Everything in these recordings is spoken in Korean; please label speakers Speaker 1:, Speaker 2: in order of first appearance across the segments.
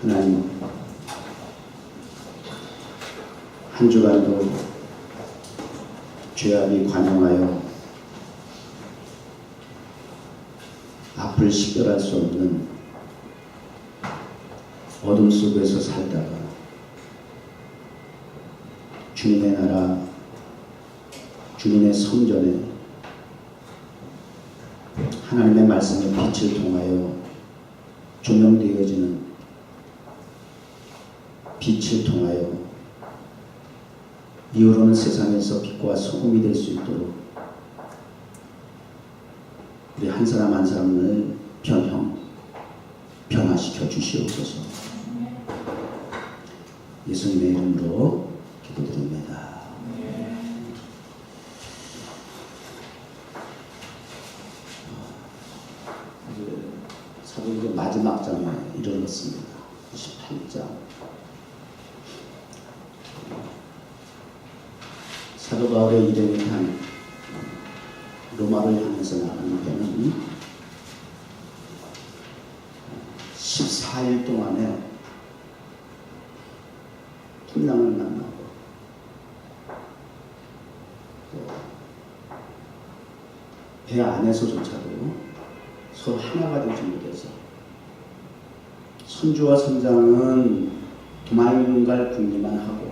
Speaker 1: 하나님, 한 주간도 죄악이 관영하여 앞을 식별할 수 없는 어둠 속에서 살다가 주님의 나라, 주님의 성전에 하나님의 말씀의 빛을 통하여 조명되어지는 빛을 통하여 이후로는 세상에서 빛과 소금이 될 수 있도록 우리 한 사람 한 사람을 변화시켜 주시옵소서. 예수님의 이름으로 기도드립니다. 사도행전 마지막 장에 이르렀습니다. 18장. 사도 바울의 일행이 탄 로마를 향해서 나가는 배는 14일 동안에 풍랑을 만나고 배 안에서조차도 서로 하나가 되지 못해서 선주와 선장은 도망갈 궁리만 하고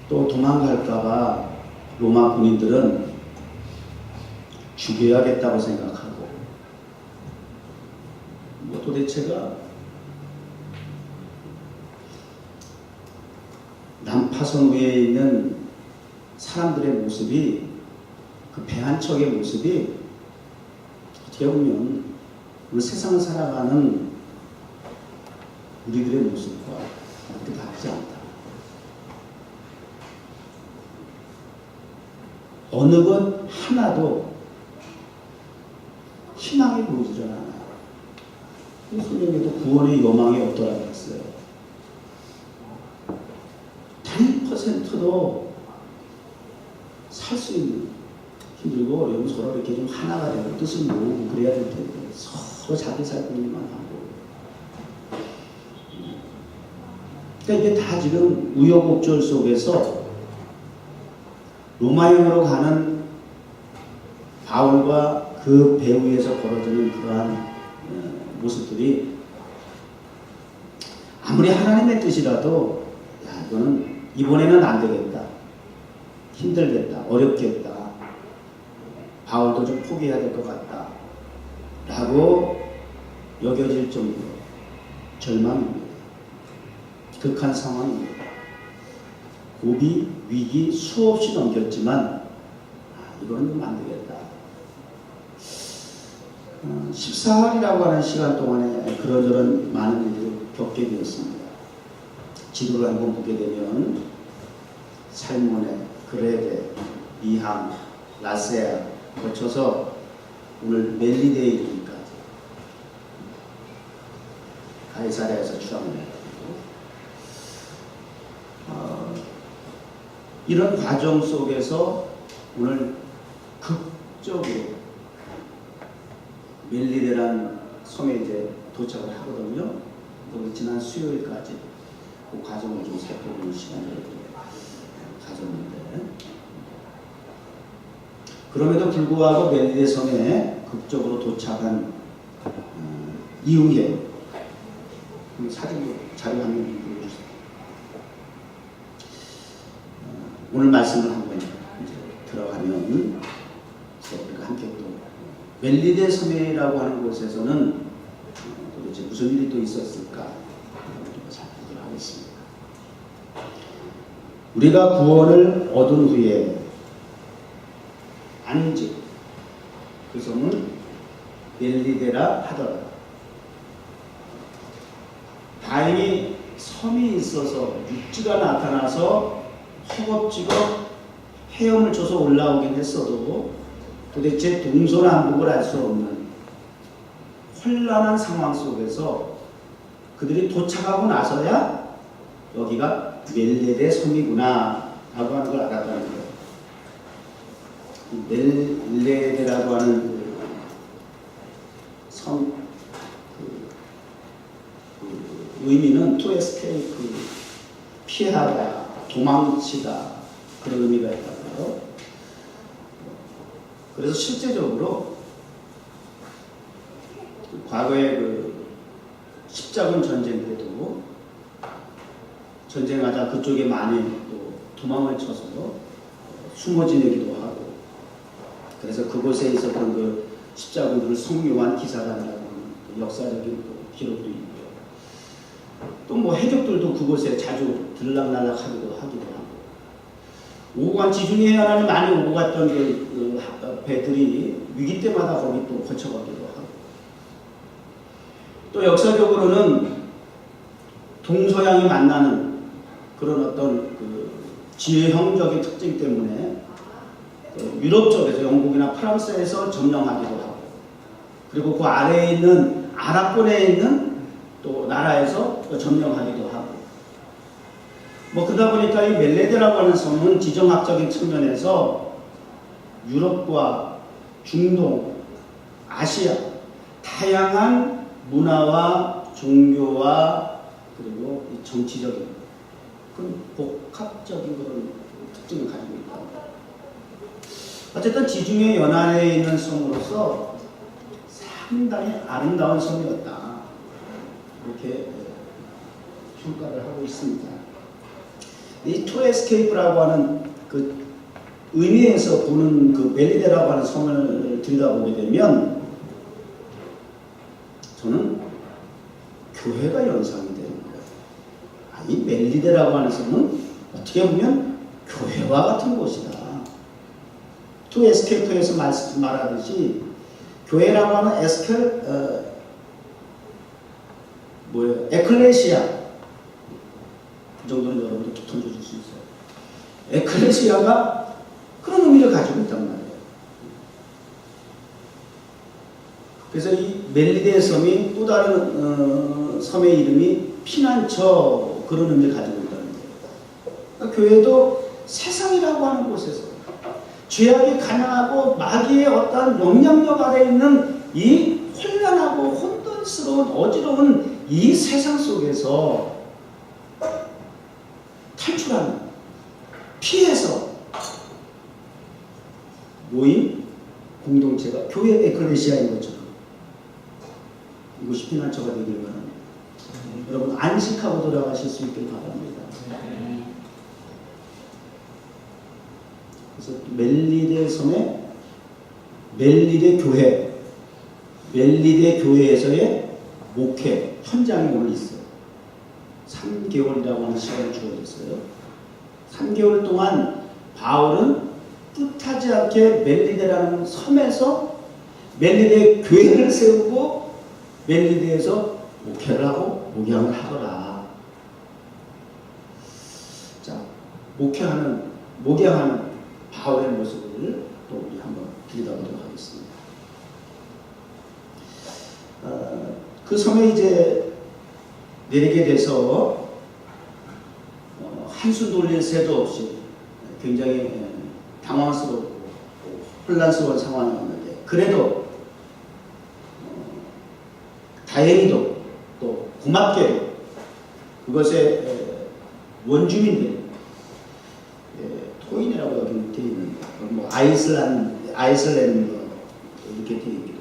Speaker 1: 또 도망갈까봐 로마 군인들은 죽여야겠다고 생각하고 도대체가 난파선 위에 있는 사람들의 모습이 그 배 한 척의 모습이 어떻게 보면 오늘 세상을 살아가는 우리들의 모습과 그렇게 다르지 않다. 어느 것 하나도 희망이 보이질 않아요. 성경에도 구원의 여망이 없더라 그랬어요. 1%도 살 수 있는, 힘들고 어려운 서로 이렇게 좀 하나가 되고 뜻을 모으고 그래야 될 텐데 서로 자기 살림만 하고. 그러니까 이게 다 지금 우여곡절 속에서 로마행으로 가는 바울과 그 배 위에서 벌어지는 그러한 모습들이 아무리 하나님의 뜻이라도 야, 이거는 이번에는 안 되겠다, 힘들겠다, 어렵겠다, 바울도 좀 포기해야 될 것 같다 라고 여겨질 정도로 절망입니다. 극한 상황입니다. 고비, 위기 수없이 넘겼지만 이거는 좀 안 되겠다. 14일이라고 하는 시간 동안에 그런저런 많은 일들을 겪게 되었습니다. 지도를 한번 보게 되면 살모네, 그레데, 미함, 라세아 거쳐서 오늘 멜리데에 이르기까지 가이사랴에서 출항을 했고, 이런 과정 속에서 오늘 극적으로 멜리데라는 섬에 이제 도착을 하거든요. 우리 지난 수요일까지 그 과정을 좀 살펴보는 시간을 가졌는데, 그럼에도 불구하고 멜리데 섬에 극적으로 도착한 이후에 사진 자료 한번 보여주세요. 오늘 말씀을 한번 이제 들어가면 우리가 함께 또 멜리데 섬이라고 하는 곳에서는 도대체 무슨 일이 또 있었을까 살펴보도록 하겠습니다. 우리가 구원을 얻은 후에 안직, 그 섬은 멜리데라 하더라. 다행히 섬이 있어서 육지가 나타나서 허겁지겁 헤엄을 쳐서 올라오긴 했어도 도대체 동서남북을 알 수 없는 혼란한 상황 속에서 그들이 도착하고 나서야 여기가 멜리데 섬이구나 라고 하는 걸 알았다는 거예요. 멜리데라고 하는 섬, 의미는 to escape, 피하다, 도망치다 그런 의미가 있다고요. 그래서 실제적으로 과거에 그 십자군 전쟁 때도 전쟁하다 그쪽에 많이 또 도망을 쳐서 숨어 지내기도 하고, 그래서 그곳에 있었던 그 십자군들을 성묘한 기사단이라는 역사적인 또 기록도 있고요. 또 뭐 해적들도 그곳에 자주 들락날락하기도 하기도 하고, 오고 간 지중해 해안을 많이 오고 갔던 그 배들이 위기 때마다 거기 또 거쳐가기도 하고, 또 역사적으로는 동서양이 만나는 그런 어떤 그 지형적인 특징 때문에 유럽 쪽에서 영국이나 프랑스에서 점령하기도 하고, 그리고 그 아래에 있는 아랍권에 있는 또 나라에서 또 점령하기도 하고, 뭐 그러다 보니까 이 멜레데라고 하는 섬은 지정학적인 측면에서 유럽과 중동, 아시아 다양한 문화와 종교와 그리고 이 정치적인 그런 복합적인 그런 특징을 가지고 있다. 어쨌든 지중해 연안에 있는 섬으로서 상당히 아름다운 섬이었다, 이렇게 평가를 하고 있습니다. 이 to escape라고 하는 그 의미에서 보는 그 멜리데라고 하는 섬을 들여다보게 되면 저는 교회가 연상이 되는 거예요. 이 멜리데라고 하는 섬은 어떻게 보면 교회와 같은 곳이다. to escape에서 말하듯이 교회라고 하는 에클레시아, 그 정도는 여러분들 툭 던져줄 수 있어요. 에클레시아가 그런 의미를 가지고 있단 말이에요. 그래서 이 멜리데 섬이 또 다른 섬의 이름이 피난처, 그런 의미를 가지고 있다는 거예요. 그러니까 교회도 세상이라고 하는 곳에서 죄악이 가난하고 마귀의 어떠한 영향력 아래에 있는 이 혼란하고 혼돈스러운 어지러운 이 세상 속에서 탈출하는, 피해서 모인 공동체가 교회 에클레시아인 것처럼 이곳이 피난처가 되길 바랍니다. 여러분 안식하고 돌아가실 수 있길 바랍니다. 그래서 멜리데 섬의 멜리데 교회, 멜리데 교회에서의 목회 현장이 오늘 있어요. 3개월이라고 하는 시간이 주어졌어요. 3개월 동안 바울은 뜻하지 않게 멜리데라는 섬에서 멜리데 교회를 세우고 멜리데에서 목회를 하고 목양을 하더라. 자, 목양하는 바울의 모습을 또 우리 한번 들여다보도록 하겠습니다. 그 섬에 이제 내리게 돼서 한숨 돌릴 새도 없이 굉장히 당황스럽고 혼란스러운 상황이었는데, 그래도 다행히도 또 고맙게도 그것에 원주민들, 토인이라고 여기 되어 있는데 뭐 아이슬란드 이렇게 되어 있기도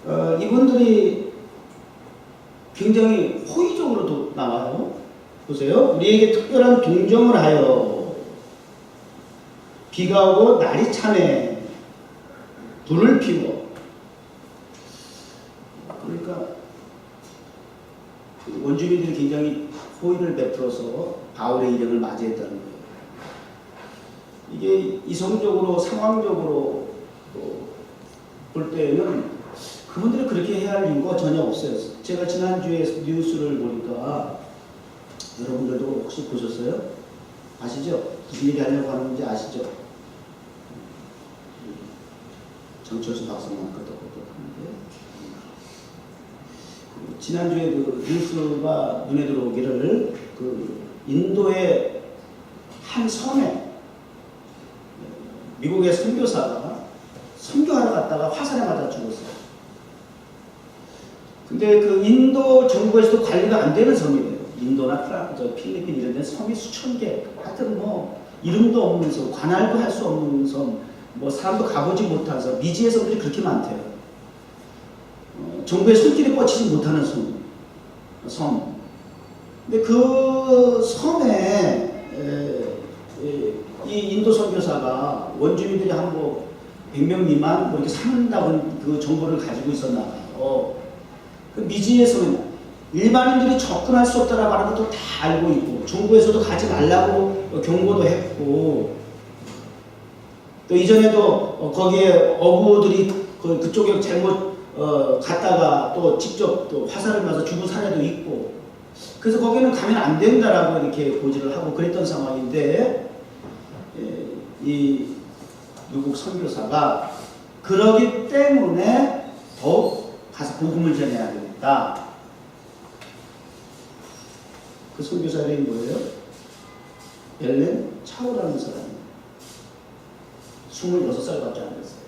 Speaker 1: 하고요. 이분들이 굉장히 호의적으로도 나와요. 보세요. 우리에게 특별한 동정을 하여 비가 오고 날이 차네 불을 피워. 그러니까 원주민들이 굉장히 호의를 베풀어서 바울의 일행을 맞이했다는 거예요. 이게 이성적으로 상황적으로 볼 때에는 그분들이 그렇게 해야 할 이유가 전혀 없어요. 제가 지난주에 뉴스를 보니까, 여러분들도 혹시 보셨어요? 아시죠? 무슨 얘기 하려고 하는지 아시죠? 정철수 박사만 끄덕끄덕하는데, 지난주에 그 뉴스가 눈에 들어오기를, 그 인도의 한 섬에 미국의 선교사가 선교하러 갔다가 화산에 맞아 죽었어요. 근데 그 인도 정부에서도 관리가 안 되는 섬이래요. 인도나 필리핀 이런 데 섬이 수천 개. 하여튼 뭐 이름도 없는 섬, 관할도 할 수 없는 섬, 뭐 사람도 가보지 못한 섬, 미지의 섬들이 그렇게 많대요. 정부의 손길에 뻗치지 못하는 섬. 근데 그 섬에 이 인도 선교사가 원주민들이 한 뭐 100명 미만 뭐 이렇게 산다고 그 정보를 가지고 있었나 봐요. 그 미지의 섬에 일반인들이 접근할 수 없다라고 하는 것도 다 알고 있고 정부에서도 가지 말라고 경고도 했고 또 이전에도 거기에 어부들이 그쪽에 잘못 갔다가 또 직접 또 화살을 맞아 죽은 사례도 있고 그래서 거기는 가면 안 된다라고 이렇게 고지를 하고 그랬던 상황인데 이 미국 선교사가 그러기 때문에 더욱 가서 복음을 전해야 되겠다. 그 선교사 이름이 뭐예요? 엘렌 차오라는 사람이에요. 26살밖에 안 됐어요.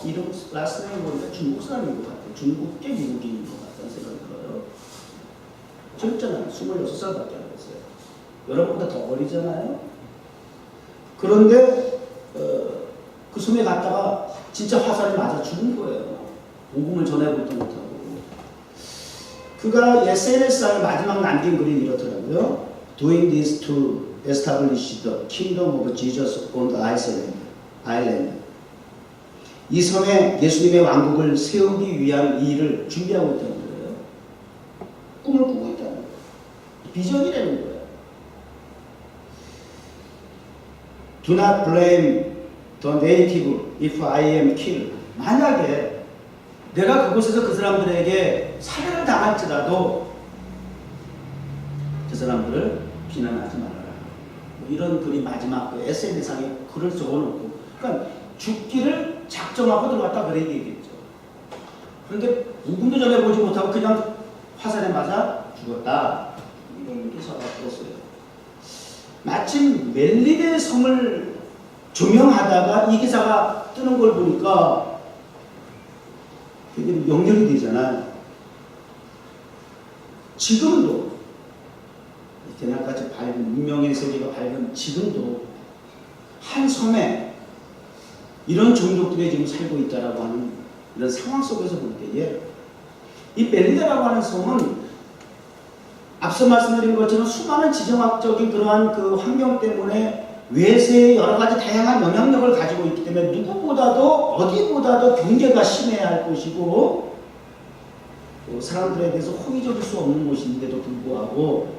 Speaker 1: 이름 라스네임 보니까 중국 사람인 것 같아요. 중국계 미국인인 것 같다는 생각이 들어요. 젊잖아요. 26살밖에 안 됐어요. 여러분보다 더 어리잖아요. 그런데 그 섬에 갔다가 진짜 화살이 맞아 죽은 거예요. 복음을 전해보지도 못하고. 그가 SNS에 마지막 남긴 글이 이렇더라고요. Doing this to establish the kingdom of Jesus on the island. 이 섬에 예수님의 왕국을 세우기 위한 일을 준비하고 있다는 거예요. 꿈을 꾸고 있다는 거예요. 비전이라는 거예요. Do not blame the native if I am killed. 만약에 내가 그곳에서 그 사람들에게 살해를 당할지라도 그 사람들을 비난하지 말아라. 뭐 이런 글이 마지막 그 SNS상에 글을 적어놓고 그러니까 죽기를 작정하고 들어갔다 그래 얘기겠죠. 그런데 누군도 전해보지 못하고 그냥 화살에 맞아 죽었다. 이런 기사가 들었어요. 마침 멜리데 섬을 조명하다가 이 기사가 뜨는 걸 보니까 되게 연결이 되잖아요. 지금도 대낮까지 밝은 문명의 세계가 밝은 지금도 한 섬에 이런 종족들이 지금 살고 있다라고 하는 이런 상황 속에서 볼 때에 이 멜리데라고 하는 섬은 앞서 말씀드린 것처럼 수많은 지정학적인 그러한 그 환경 때문에 외세의 여러 가지 다양한 영향력을 가지고 있기 때문에 누구보다도 어디보다도 경계가 심해야 할 곳이고 사람들에 대해서 호의적일 수 없는 곳인데도 불구하고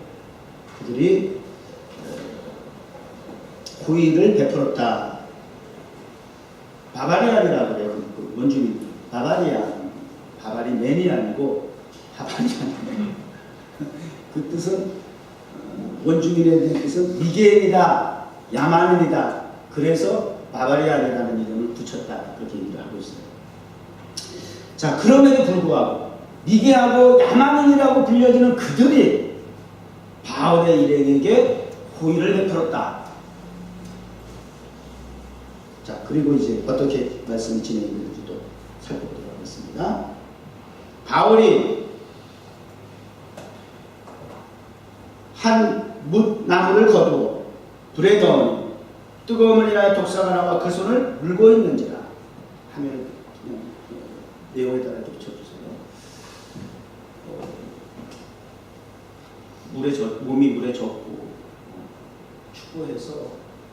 Speaker 1: 그들이 호의를 베풀었다. 바바리안이라고 그래요. 그 원주민 바바리맨이 아니고 바바리안. 그 뜻은 원주민에 대한 뜻은 미개인이다, 야만인이다. 그래서 바바리안이라는 이름을 붙였다. 그렇게 얘기를 하고 있어요. 자, 그럼에도 불구하고 미개하고 야만인이라고 불려지는 그들이 바울의 일행에게 호의를 베풀었다. 자, 그리고 이제 어떻게 말씀이 진행되는지도 살펴보도록 하겠습니다. 바울이 한 뭇나무를 거두어 불에 넣으니 뜨거움을 인하여 독사가 나와 그 손을 물고 있는지라 하면 내용에 따라 붙여주세요. 몸이 물에 젖고 축구해서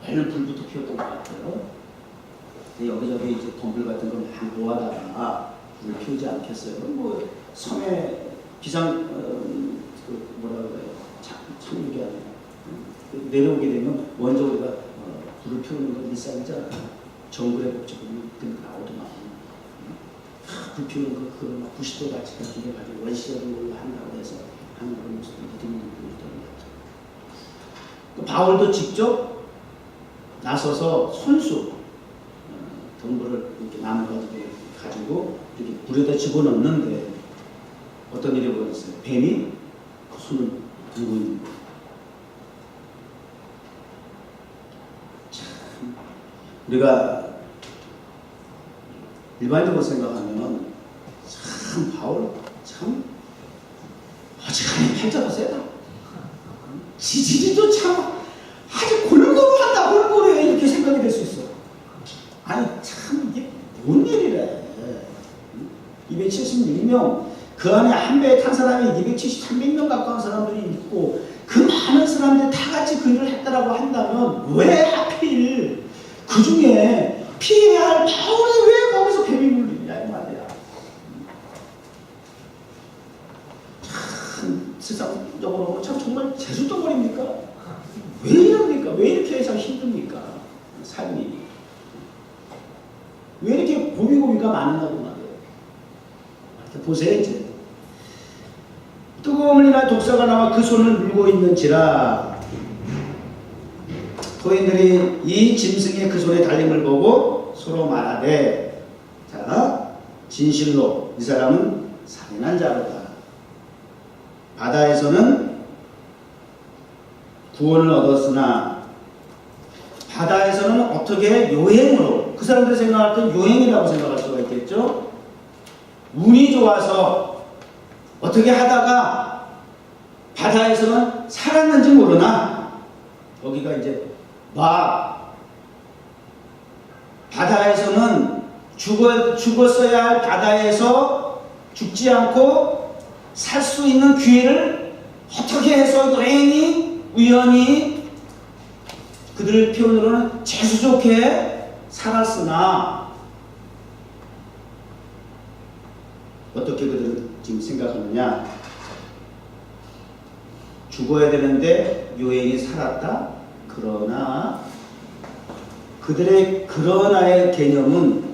Speaker 1: 얼른 불부터 피웠던 것 같아요. 여기저기 이제 덤불 같은 걸 막 모아다가 불을 피우지 않겠어요. 뭐 섬에 기상 뭐라 그래요? 착륙이 아니라 내려오게 되면 먼저 우리가 불을 피우는 건 일상이잖아요. 정글의 법칙은 나오더만 불 피우는 거 그걸 막 90도 같이 기계 가지고 원시적인 걸로 한다고 해서 하는 그런 모습을 믿음이 있던 것 같아요. 바울도 직접 나서서 손수 덤불을 이렇게 나무 가지고 이렇게 물에다 집어넣는데 어떤 일이 벌어졌어요? 뱀이 그 손을 들고 있는 거예요. 참, 우리가 일반적으로 생각하면 참 바울 참 어지간히 팔자가 세다. 지지리도 참 아주 골고루 한다, 골고루 해, 이렇게 생각이 될 수 있어. 아니 참 이게 뭔 일이래. 276명, 그 안에 한 배에 탄 사람이 270, 300명 가까운 사람들이 있고, 그 많은 사람들이 다 같이 그 일을 했다라고 한다면 왜 하필 그 중에 피해야 할 바울이 왜 거기서 뱀이 물리냐 이 말이야. 참 세상적으로 참 정말 재수덩어리입니까? 왜 이럽니까? 왜 이렇게 참 힘듭니까? 삶이 왜 이렇게 고비고비가 많은다고 말이에요. 보세요. 이제 뜨거운 물이나 독사가 나와 그 손을 물고 있는지라. 거인들이 이 짐승의 그 손에 달림을 보고 서로 말하되, 자, 진실로 이 사람은 살인한 자로다. 바다에서는 구원을 얻었으나 바다에서는 어떻게 요행으로, 그 사람들이 생각할 땐 요행이라고 생각할 수가 있겠죠. 운이 좋아서 어떻게 하다가 바다에서는 살았는지 모르나, 거기가 이제 막 바다에서는 죽었어야 할 바다에서 죽지 않고 살 수 있는 기회를 어떻게 해서 우연히 그들 표현으로는 재수 좋게 살았으나, 어떻게 그들은 지금 생각하느냐? 죽어야 되는데 요행이 살았다? 그러나 그들의 그러나의 개념은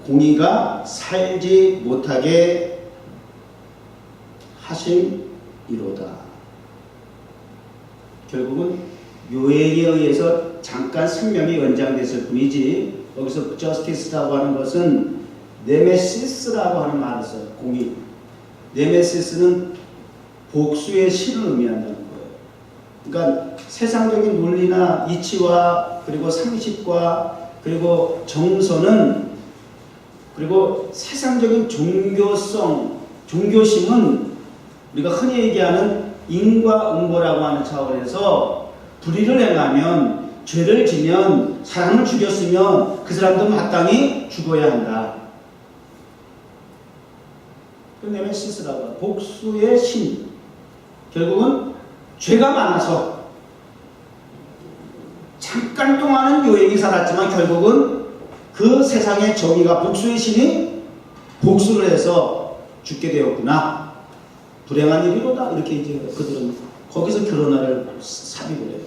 Speaker 1: 공의가 살지 못하게 하심이로다. 결국은 요행에 의해서 잠깐 생명이 연장됐을 뿐이지, 여기서 justice라고 하는 것은 네메시스라고 하는 말을 써요. 공의. 네메시스는 복수의 신을 의미한다는 거예요. 그러니까 세상적인 논리나 이치와 그리고 상식과 그리고 정서는, 그리고 세상적인 종교심은 우리가 흔히 얘기하는 인과응보라고 하는 차원에서 불의를 행하면, 죄를 지면, 사람을 죽였으면 그 사람도 마땅히 죽어야 한다. 그 네메시스라고 해요. 복수의 신. 결국은 죄가 많아서 잠깐 동안은 요행이 살았지만 결국은 그 세상의 정의가, 복수의 신이 복수를 해서 죽게 되었구나. 불행한 일이로다. 이렇게 이제 그들은 거기서 결혼을 삽입을 해요.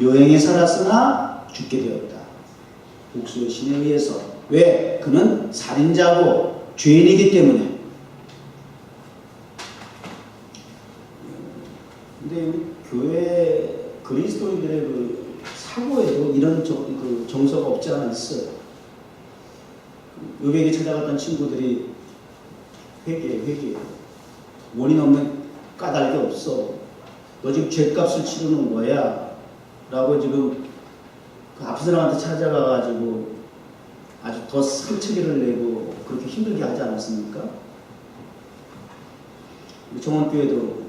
Speaker 1: 요행에 살았으나 죽게 되었다. 복수의 신에 의해서. 왜? 그는 살인자고 죄인이기 때문에. 근데 우리 교회 그리스도인들의 그 사고에도 이런 정서가 없지 않아 있어요. 의백에 찾아갔던 친구들이 회개해. 원인 없는 까닭이 없어. 너 지금 죄값을 치르는 거야. 라고 지금 그 아픈 사람한테 찾아가가지고 아주 더 상처기를 내고 그렇게 힘들게 하지 않았습니까? 우리 정원교회도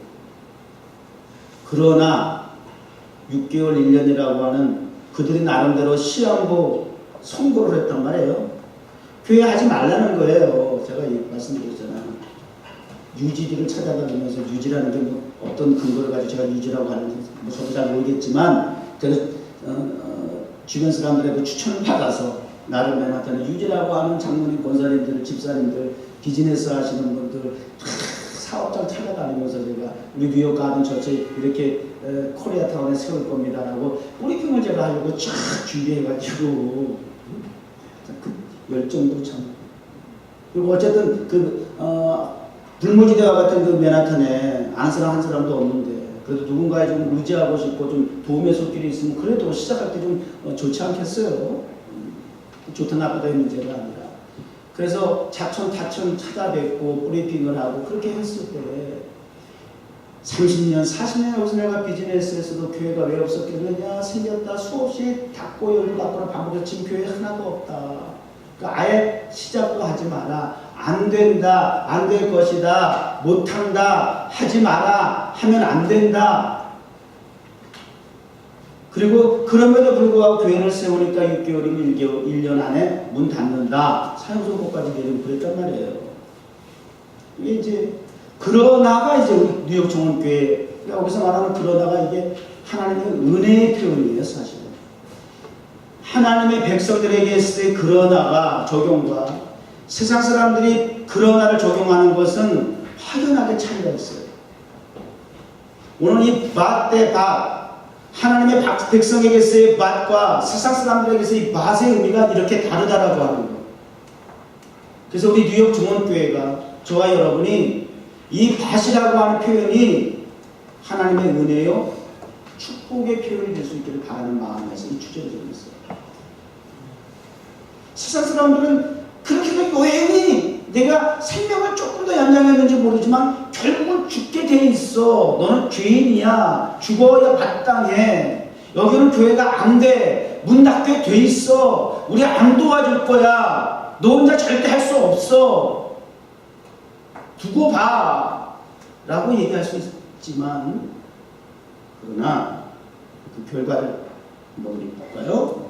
Speaker 1: 그러나 6개월 1년이라고 하는 그들이 나름대로 시한부 선고를 했단 말이에요. 교회 하지 말라는 거예요. 제가 말씀드렸잖아요. 유지를 찾아다니면서, 유지라는 게 뭐 어떤 근거를 가지고 제가 유지라고 하는지 뭐 저도 잘 모르겠지만, 제가 주변 사람들의 추천을 받아서 나를 맨하탄에 유지라고 하는 장로님, 권사님들, 집사님들, 비즈니스 하시는 분들, 사업장 찾아다니면서 제가 우리 뉴욕 가든 처치 이렇게 코리아타운에 세울 겁니다라고 브리핑을 제가 하려고 쫙 준비해가지고, 그 열정도 참. 그리고 어쨌든 불모지대와 같은 그 맨하탄에 아는 사람 한 사람도 없는데, 그래도 누군가에 좀 의지하고 싶고 좀 도움의 손길이 있으면 그래도 시작할 때 좀 좋지 않겠어요? 좋다 나쁘다 의 문제가 아니라. 그래서 차츰 찾아뵙고 브리핑을 하고 그렇게 했을 때 30년, 40년 여기서 내가 비즈니스에서도 교회가 왜 없었겠느냐, 생겼다, 수없이 닫고 열고 닫고는 반복해서 지금 교회 하나도 없다. 그러니까 아예 시작도 하지 마라. 안 된다. 안 될 것이다. 못한다. 하지 마라. 하면 안 된다. 그리고 그럼에도 불구하고 교회를 세우니까 6개월이면 1년 안에 문 닫는다. 사형선고까지 내리고 그랬단 말이에요. 이게 이제 그러나가 이제 우리 뉴욕 정원교회 여기서 말하는 그러나가 이게 하나님의 은혜의 표현이에요. 사실은 하나님의 백성들에게 있을 때 그러나가 적용과 세상 사람들이 그러나를 적용하는 것은 확연하게 차이가 있어요. 오늘 이 밭 대 밭 하나님의 백성에게서의 밭과 세상 사람들에게서의 밭의 의미가 이렇게 다르다라고 하는 거예요. 그래서 우리 뉴욕 정원교회가 저와 여러분이 이 밭이라고 하는 표현이 하나님의 은혜요 축복의 표현이 될 수 있기를 바라는 마음에서 이 주제를 정했어요. 세상 사람들은 그렇게 여행이 내가 생명을 조금 더 연장했는지 모르지만 결국은 죽게 돼 있어. 너는 죄인이야. 죽어야 마땅해. 여기는 교회가 안 돼. 문 닫게 돼 있어. 우리 안 도와줄 거야. 너 혼자 절대 할 수 없어. 두고 봐. 라고 얘기할 수 있지만 그러나 그 결과를 한번 우리 볼까요?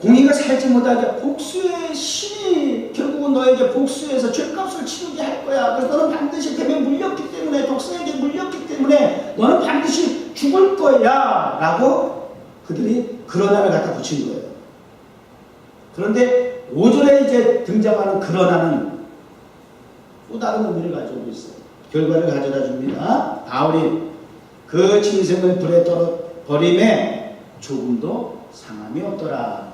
Speaker 1: 공의가 살지 못하게 복수의 신이 결국은 너에게 복수해서 죄값을 치르게 할 거야. 그래서 너는 반드시 뱀에 물렸기 때문에 독수에게 물렸기 때문에 너는 반드시 죽을 거야 라고 그들이 그러나를 갖다 붙인 거예요. 그런데 5절에 이제 등장하는 그러나는 또 다른 의미를 가지고 있어요. 결과를 가져다 줍니다. 바울이 그 짐승을 불에 떨어 버림에 조금도 상함이 없더라.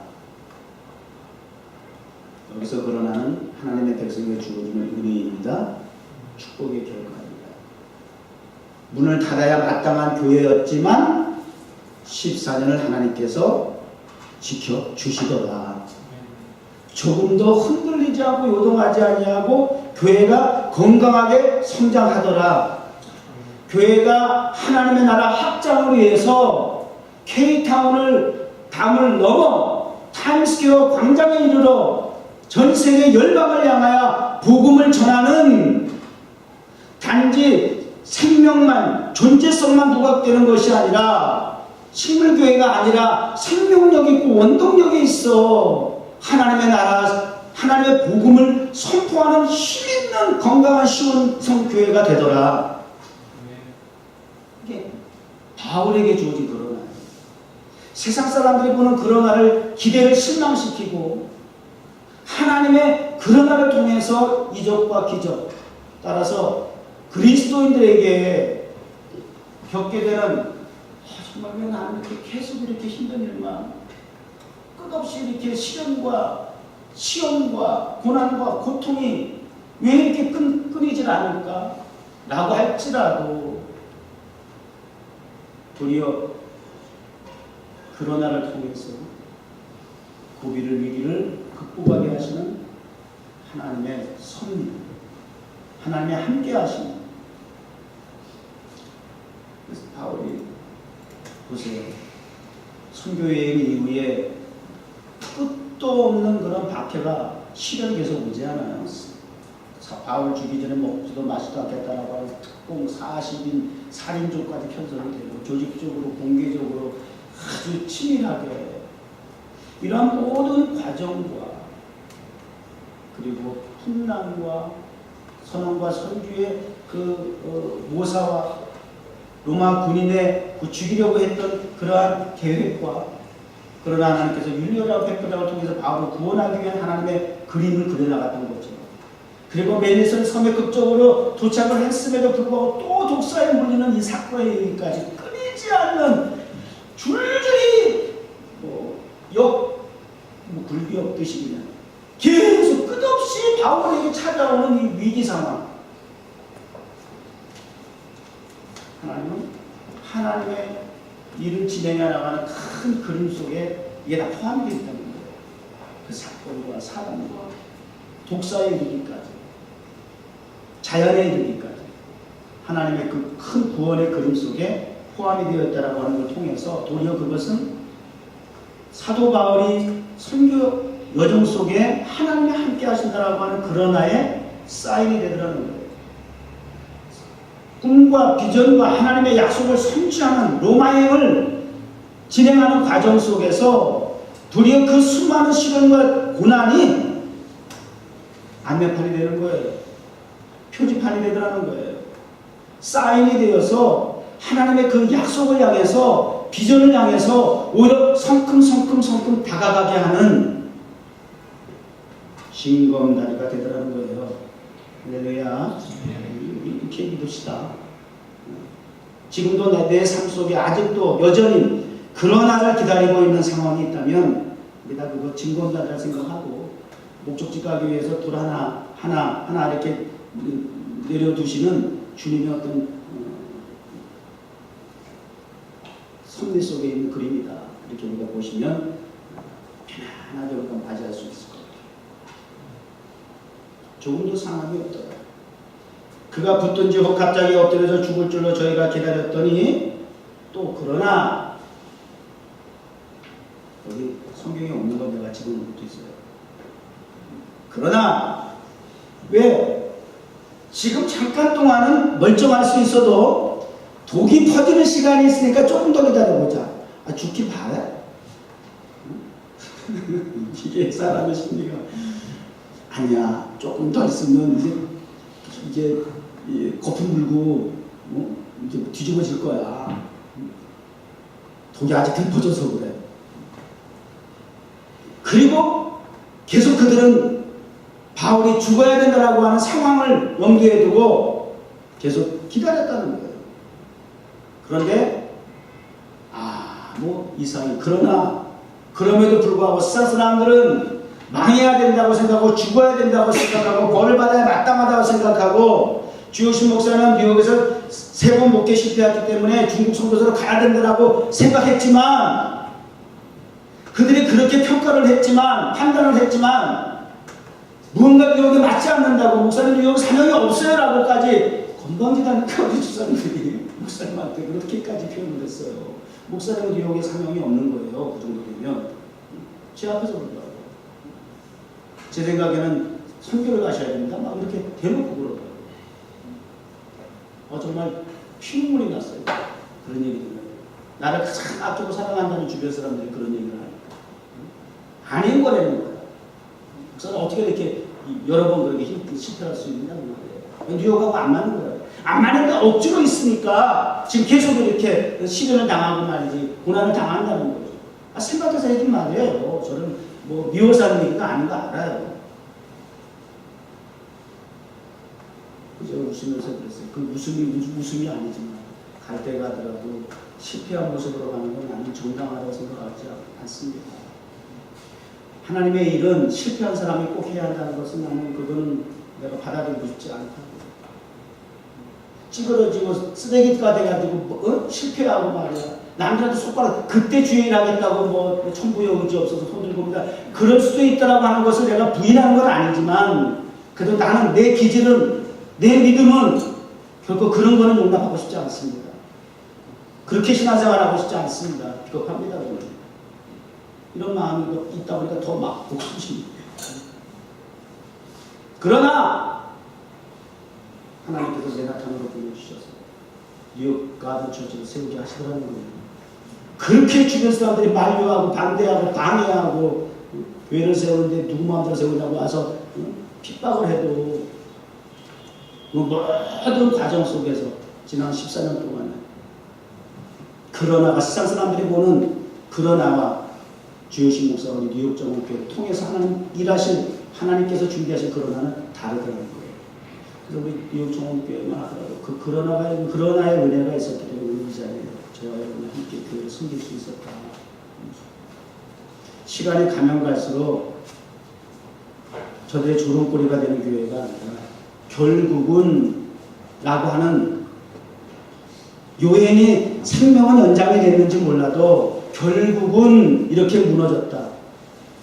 Speaker 1: 여기서 그러나는 하나님의 백성에게 주어지는 은혜입니다. 축복의 결과입니다. 문을 닫아야 마땅한 교회였지만 14년을 하나님께서 지켜주시더라. 조금도 흔들리지 않고 요동하지 아니하고 교회가 건강하게 성장하더라. 교회가 하나님의 나라 확장을 위해서 K타운을 담을 넘어 타임스퀘어 광장에 이르러 전 세계 열방을 향하여 복음을 전하는 단지 생명만 존재성만 부각되는 것이 아니라 식물교회가 아니라 생명력이 있고 원동력이 있어. 하나님의 나라 하나님의 복음을 선포하는 힘있는 건강한 시온성교회가 되더라. 이게 바울에게 주어진 그러나 세상 사람들이 보는 그러나를 기대를 실망시키고 하나님의 그러나를 통해서 이적과 기적 따라서 그리스도인들에게 겪게 되는 정말 왜 나는 이렇게 계속 이렇게 힘든 일만 끝없이 이렇게 시련과 시험과 고난과 고통이 왜 이렇게 끊이질 않을까 라고 할지라도 도리어 그러나를 통해서 고비를 위기를 극복하게 하시는 하나님의 섭리, 하나님의 함께 하심. 그래서 바울이 보세요. 선교여행 이후에 끝도 없는 그런 박해가 시련이 계속 오지 않아요. 바울 죽기 전에 먹지도 마시도 않겠다라고 하는 특공 40인 살인조까지 편성이 되고 조직적으로 공개적으로 아주 치밀하게 이러한 모든 과정과 그리고 풍랑과 선언과 선주의 그 모사와 로마 군인의 죽이려고 했던 그러한 계획과 그러나 하나님께서 윤리라고 백부장을 통해서 바울을 구원하기 위한 하나님의 그림을 그려나갔던 거죠. 그리고 메리선 섬에 극적으로 도착을 했음에도 불구하고 또 독사에 물리는 이 사건에 이르기까지 끊이지 않는 줄줄이 굴비 없듯이 그냥 계속 끝없이 바울에게 찾아오는 이 위기 상황. 하나님은 하나님의 일을 진행해 나가는 큰 그림 속에 이게 다 포함되어 있다는 거예요. 그 사건과 사람과 독사에 이르기까지 자연에 이르기까지 하나님의 그 큰 구원의 그림 속에 포함이 되어 있다고 하는 걸 통해서 도리어 그것은 사도 바울이 선교 여정 속에 하나님이 함께 하신다라고 하는 그러나의 사인이 되더라는 거예요. 꿈과 비전과 하나님의 약속을 성취하는 로마여행을 진행하는 과정 속에서 도리어 그 수많은 시련과 고난이 안내판이 되는 거예요. 표지판이 되더라는 거예요. 사인이 되어서 하나님의 그 약속을 향해서 비전을 향해서 오히려 성큼 다가가게 하는 징검다리가 되더라는 거예요. 할렐루야. 이렇게 믿읍시다. 지금도 내 삶 속에 아직도 여전히 그런 날을 기다리고 있는 상황이 있다면 우리가 그거 징검다리라 생각하고 목적지 가기 위해서 돌 하나 이렇게 내려두시는 주님의 어떤 섭리 속에 있는 그림이다. 이렇게 우리가 보시면 편안하게 우리가 맞이할 수 있을 것 같아요. 조금도 상황이 없더라. 그가 붙든 지 갑자기 엎드려서 죽을 줄로 저희가 기다렸더니 또 그러나 여기 성경에 없는 건 내가 지금 묻고 있어요. 그러나 왜 지금 잠깐 동안은 멀쩡할 수 있어도 독이 퍼지는 시간이 있으니까 조금 더 기다려보자. 죽기 바래? 이게 사람의 심리가 아니야. 조금 더 있으면 이제 거품 물고 이제 뒤집어질 거야. 독이 아직 덜 퍼져서 그래. 그리고 계속 그들은 바울이 죽어야 된다라고 하는 상황을 염두에 두고 계속 기다렸다는 거예요. 그런데 뭐 이상이 그러나 그럼에도 불구하고 사람들은 망해야 된다고 생각하고 죽어야 된다고 생각하고 벌을 받아야 마땅하다고 생각하고 주요신 목사는 뉴욕에서 3번 목회 실패했기 때문에 중국 선교사로 가야 된다고 생각했지만 그들이 그렇게 평가를 했지만 판단을 했지만 무언가 뉴욕에 맞지 않는다고 목사님 뉴욕 사명이 없어요 라고까지 건방지다니까 우리 주사님들이 목사님한테 그렇게까지 표현을 했어요. 목사님은 뉴욕에 사명이 없는 거예요. 그 정도 되면 제 앞에서 그러더라고요. 제 생각에는 선교를 가셔야 됩니다. 막 이렇게 대놓고 그러더라고요. 정말 피눈물이 났어요. 그런 얘기 들으면. 나를 가장 아끼고 사랑한다는 주변 사람들이 그런 얘기를 하니까. 아닌 거라는 거야. 목사는 어떻게 이렇게 여러 번 그렇게 실패할 수 있느냐는 말이에요. 뉴욕하고 안 맞는 거예요. 안 맞는데 억지로 있으니까 지금 계속 이렇게 시련을 당하고 말이지 고난을 당한다는 거죠. 생각해서 해준 말이에요. 저는 뭐 미워서 하는 얘기가 아닌 거 알아요. 그저 웃으면서 그랬어요. 그 웃음이 아니지만 갈 때 가더라도 실패한 모습으로 가는 건 나는 정당하다고 생각하지 않습니다. 하나님의 일은 실패한 사람이 꼭 해야 한다는 것은 나는 그거는 내가 받아들이고 싶지 않다. 찌그러지고 쓰레기가 돼가지고 실패하고 말이야. 남들한테 손가락 그때 주의를 하겠다고 뭐 천부의 의지 없어서 손들고 옵니다. 그럴 수도 있다라고 하는 것을 내가 부인하는 건 아니지만 그래도 나는 내 기질은 내 믿음은 결코 그런 거는 용납하고 싶지 않습니다. 그렇게 신앙생활하고 싶지 않습니다. 비겁합니다. 저는. 이런 마음이 있다 보니까 더 막 복수십니다. 그러나 하나님께서 제나탄으로 보내주셔서 뉴욕 가든 처치를 세우게 하시더라는 거예요. 그렇게 주변 사람들이 만류하고 반대하고 방해하고 교회를 세우는데 누구 마음대로 세우냐고 와서 핍박을 해도 그 모든 과정 속에서 지난 14년 동안에 그러나가 세상 사람들이 보는 그러나와 주요신 목사가 뉴욕 정원교회를 통해서 하나님 일하신 하나님께서 준비하신 그러나는 다르더라는 거예요. 그래서 우리 뉴욕 정원교회만 하더라도 그 그러나의 은혜가 있었기 때문에 이 자리에 저와 여러분이 함께 교회를 섬길 수 있었다. 시간이 가면 갈수록 저들의 조롱거리가 되는 교회가 아니라 결국은 라고 하는 요행이 생명은 연장이 됐는지 몰라도 결국은 이렇게 무너졌다.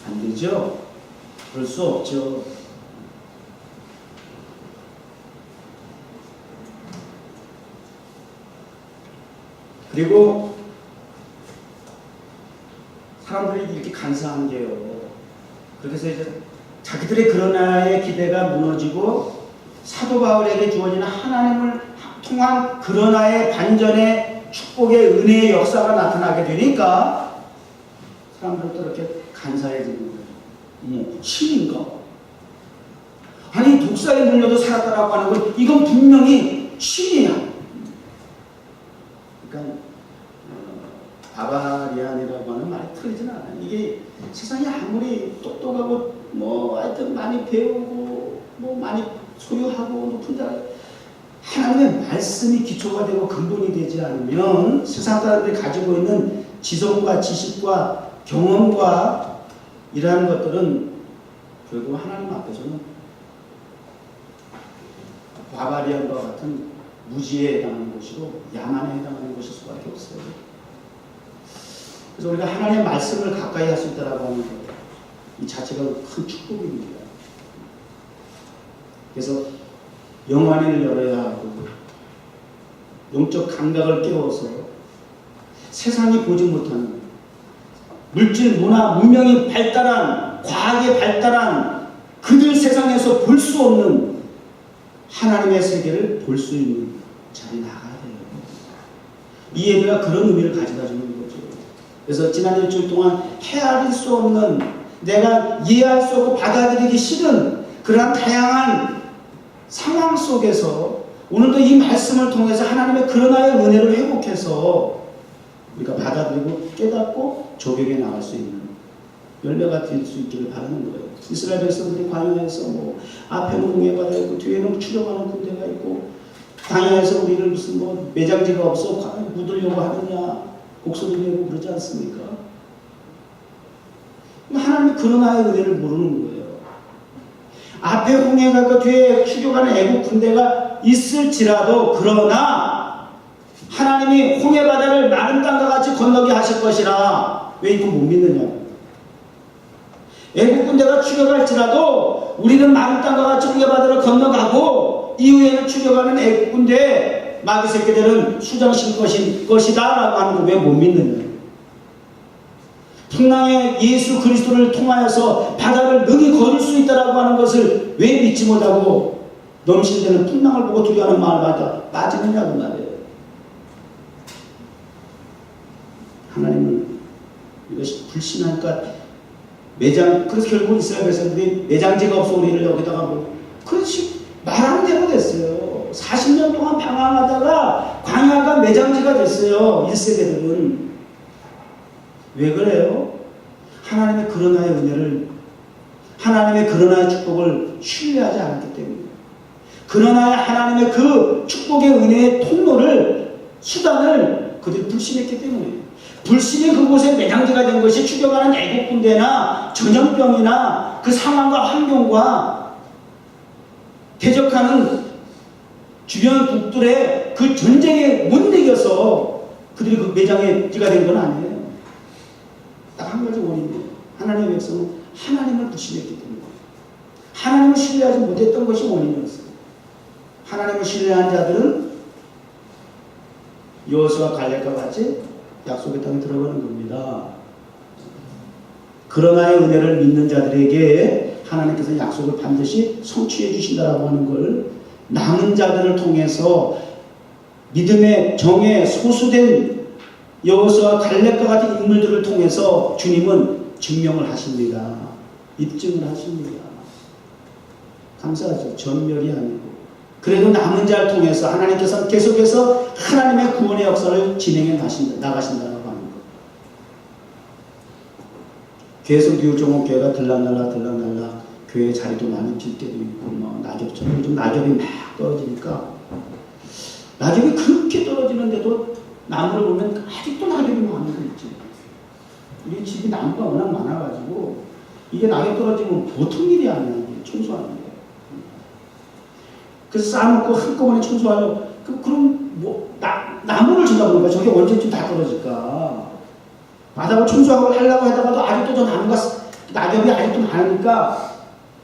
Speaker 1: 안 되죠? 그럴 수 없죠. 그리고 사람들이 이렇게 간사한 게요. 그래서 이제 자기들의 그러나의 기대가 무너지고 사도 바울에게 주어지는 하나님을 통한 그러나의 반전의 축복의 은혜의 역사가 나타나게 되니까 사람들도 이렇게 간사해지는 거예요. 신인가? 아니 독사에 물려도 살았다라고 하는 건 이건 분명히 신이야. 그러니까 바바리안이라고 하는 말이 틀리진 않아요. 이게 세상이 아무리 똑똑하고 뭐 하여튼 많이 배우고 뭐 많이 소유하고 높은 자 하나님의 말씀이 기초가 되고 근본이 되지 않으면 세상 사람들이 가지고 있는 지성과 지식과 경험과 이러한 것들은 결국 하나님 앞에서는 바바리안과 같은 무지에 해당하는 것이고 야만에 해당하는 것일 수밖에 없어요. 그래서 우리가 하나님의 말씀을 가까이 할 수 있다라고 하는 것, 이 자체가 큰 축복입니다. 그래서 영안을 열어야 하고 영적 감각을 깨워서 세상이 보지 못하는 물질, 문화, 문명이 발달한 과학이 발달한 그들 세상에서 볼 수 없는 하나님의 세계를 볼 수 있는 자리에 나가야 돼요. 이 예배가 그런 의미를 가져다 주는 거죠. 그래서 지난 일주일 동안 헤아릴 수 없는 내가 이해할 수 없고 받아들이기 싫은 그러한 다양한 상황 속에서 오늘도 이 말씀을 통해서 하나님의 그러나의 은혜를 회복해서 우리가 받아들이고 깨닫고 조경에 나갈 수 있는 열매가 될 수 있기를 바라는 거예요. 이스라엘 백성들이 광야에서 뭐 앞에는 홍해바다 있고 뒤에는 출애굽하는 군대가 있고 광야에서 우리를 무슨 뭐 매장지가 없어 묻으려고 하느냐 곡소리 내고 그러지 않습니까? 하나님의 그러나의 은혜를 모르는 거예요. 앞에 홍해가 있고 뒤에 출애굽하는 애국 군대가 있을지라도 그러나 하나님이 홍해바다를 마른 땅과 같이 건너게 하실 것이라 왜 이거 못 믿느냐고. 애국 군대가 출애굽할지라도 우리는 마른 땅과 같이 홍해바다를 건너가고 이후에는 출애굽하는 애국 군대 마귀 새끼들은 수장신 것이다 라고 하는 걸 왜 못 믿느냐. 풍랑의 예수 그리스도를 통하여서 바다를 능히 걸을 수 있다라고 하는 것을 왜 믿지 못하고 넘실대는 풍랑을 보고 두려워하는 마음마다 빠지느냐고 말이에요. 하나님은 이것이 불신하니까 그래서 결국 이스라엘 백성들이 매장지가 없어 우리를 여기다가 뭐 그렇지 말하는 대로 됐어요. 40년 동안 방황하다가 광야가 매장지가 됐어요. 1세대들은. 왜 그래요? 하나님의 그러나의 은혜를 하나님의 그러나의 축복을 신뢰하지 않았기 때문이에요. 그러나 하나님의 그 축복의 은혜의 통로를 수단을 그들이 불신했기 때문이에요. 불신이 그곳에 매장지가 된 것이 추격하는 애국 군대나 전염병이나 그 상황과 환경과 대적하는 주변 국들의 그 전쟁에 못 이겨서 그들이 그 매장지가 된 건 아니에요. 딱 한 가지 원인이에요. 하나님의 백성은 하나님을 불신했기 때문에 하나님을 신뢰하지 못했던 것이 원인이었어요. 하나님을 신뢰한 자들은 여호수아 갈렙과 같이 약속의 땅에 들어가는 겁니다. 그러나의 은혜를 믿는 자들에게 하나님께서 약속을 반드시 성취해 주신다라고 하는 걸 남은 자들을 통해서 믿음의 정에 소수된 여호수아 갈렙과 같은 인물들을 통해서 주님은 증명을 하십니다. 입증을 하십니다. 감사하죠. 전멸이 아니고. 그래도 남은 자를 통해서 하나님께서 계속해서 하나님의 구원의 역사를 진행해 나가신다고 하는 것. 계속 뉴종옥교회가 들락날락 교회 자리도 많이 빌 때도 있고 뭐 낙엽처럼 요즘 낙엽이 막 떨어지니까 낙엽이 그렇게 떨어지는데도 나무를 보면 아직도 낙엽이 많은 거 있지. 우리 집이 나무가 워낙 많아가지고 이게 낙엽 떨어지면 보통 일이 아니야. 청소하는 게. 그래서 쌓아놓고 한꺼번에 청소하려고 그럼 뭐 나무를 주다 보니까 저게 언제쯤 다 떨어질까. 바닥을 청소하고 하려고 하다가도 아직도 저 나무가 낙엽이 아직도 많으니까